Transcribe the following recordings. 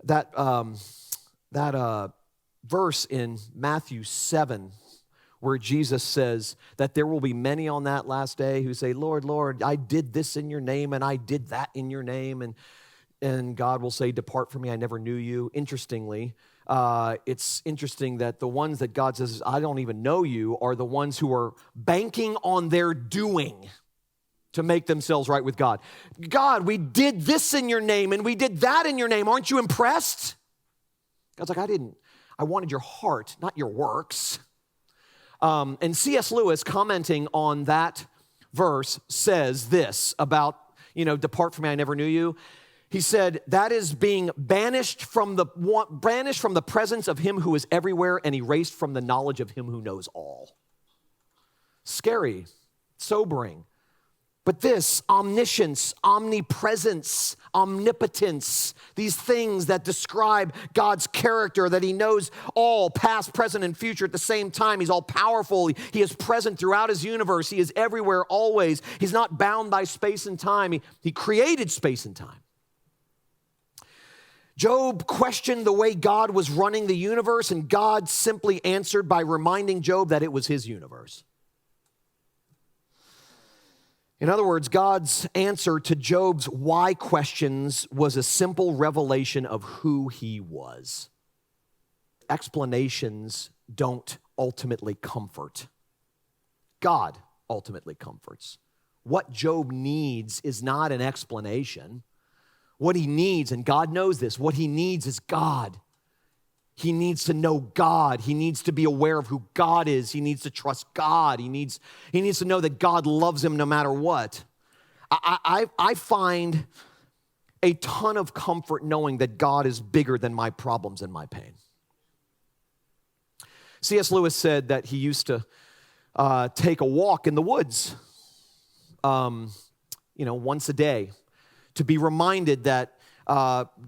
That, verse in Matthew 7, where Jesus says that there will be many on that last day who say, Lord, Lord, I did this in your name and I did that in your name. And God will say, depart from me, I never knew you. Interestingly, it's interesting that the ones that God says, I don't even know you, are the ones who are banking on their doing to make themselves right with God. God, we did this in your name and we did that in your name. Aren't you impressed? God's like, I wanted your heart, not your works. And C.S. Lewis, commenting on that verse, says this about, depart from me, I never knew you. He said, that is being banished from the presence of him who is everywhere and erased from the knowledge of him who knows all. Scary, sobering. But this omniscience, omnipresence, omnipotence, these things that describe God's character, that he knows all, past, present, and future at the same time. He's all powerful. He is present throughout his universe. He is everywhere, always. He's not bound by space and time. He created space and time. Job questioned the way God was running the universe, and God simply answered by reminding Job that it was his universe. In other words, God's answer to Job's why questions was a simple revelation of who he was. Explanations don't ultimately comfort. God ultimately comforts. What Job needs is not an explanation. What he needs, and God knows this, what he needs is God. He needs to know God. He needs to be aware of who God is. He needs to trust God. He needs to know that God loves him no matter what. I find a ton of comfort knowing that God is bigger than my problems and my pain. C.S. Lewis said that he used to take a walk in the woods, once a day, to be reminded that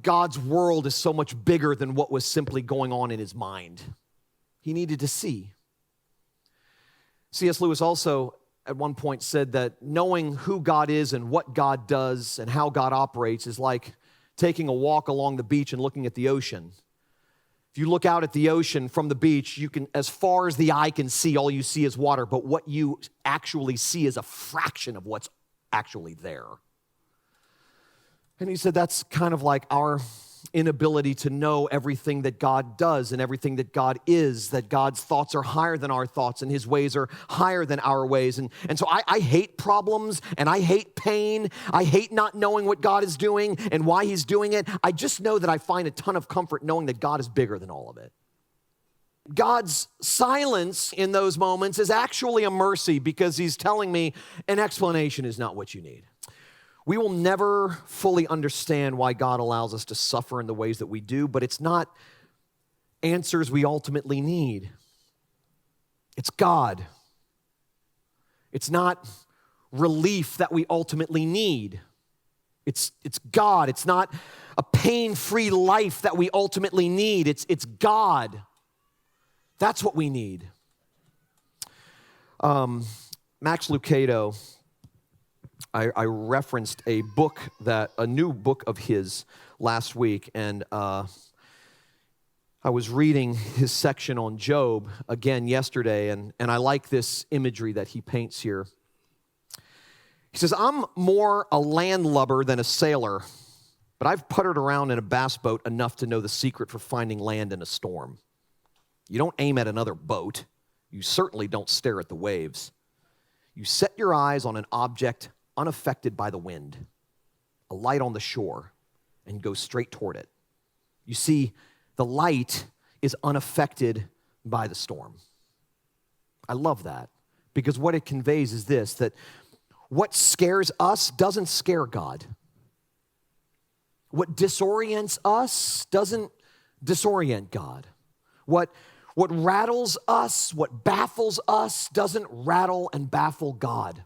God's world is so much bigger than what was simply going on in his mind. He needed to see. C.S. Lewis also at one point said that knowing who God is and what God does and how God operates is like taking a walk along the beach and looking at the ocean. If you look out at the ocean from the beach, you can, as far as the eye can see, all you see is water, but what you actually see is a fraction of what's actually there. And he said that's kind of like our inability to know everything that God does and everything that God is, that God's thoughts are higher than our thoughts and his ways are higher than our ways. And so I hate problems and I hate pain. I hate not knowing what God is doing and why he's doing it. I just know that I find a ton of comfort knowing that God is bigger than all of it. God's silence in those moments is actually a mercy because he's telling me an explanation is not what you need. We will never fully understand why God allows us to suffer in the ways that we do, but it's not answers we ultimately need. It's God. It's not relief that we ultimately need. It's God. It's not a pain-free life that we ultimately need. It's God. That's what we need. Max Lucado, I referenced a new book of his last week, and I was reading his section on Job again yesterday, and I like this imagery that he paints here. He says, I'm more a landlubber than a sailor, but I've puttered around in a bass boat enough to know the secret for finding land in a storm. You don't aim at another boat. You certainly don't stare at the waves. You set your eyes on an object unaffected by the wind, a light on the shore, and go straight toward it. You see, the light is unaffected by the storm. I love that because what it conveys is this, that what scares us doesn't scare God. What disorients us doesn't disorient God. What rattles us, what baffles us doesn't rattle and baffle God.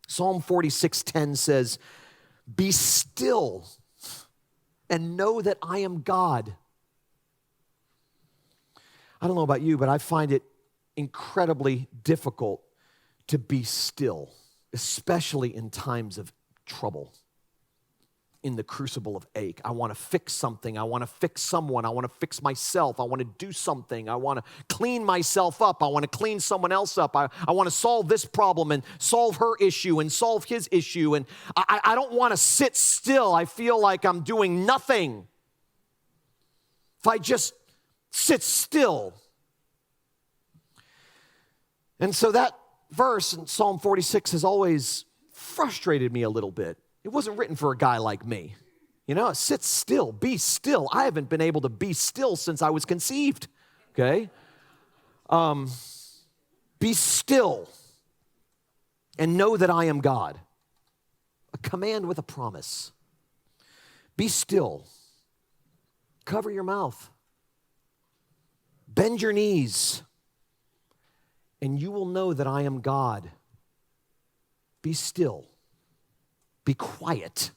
Psalm 46:10 says, be still and know that I am God. I don't know about you, but I find it incredibly difficult to be still, especially in times of trouble. in the crucible of ache. I want to fix something. I want to fix someone. I want to fix myself. I want to do something. I want to clean myself up. I want to clean someone else up. I want to solve this problem and solve her issue and solve his issue. And I don't want to sit still. I feel like I'm doing nothing. If I just sit still. And so that verse in Psalm 46 has always frustrated me a little bit. It wasn't written for a guy like me. You know, sit still, be still. I haven't been able to be still since I was conceived, okay? Be still and know that I am God. A command with a promise. Be still. Cover your mouth. Bend your knees. And you will know that I am God. Be still. Be quiet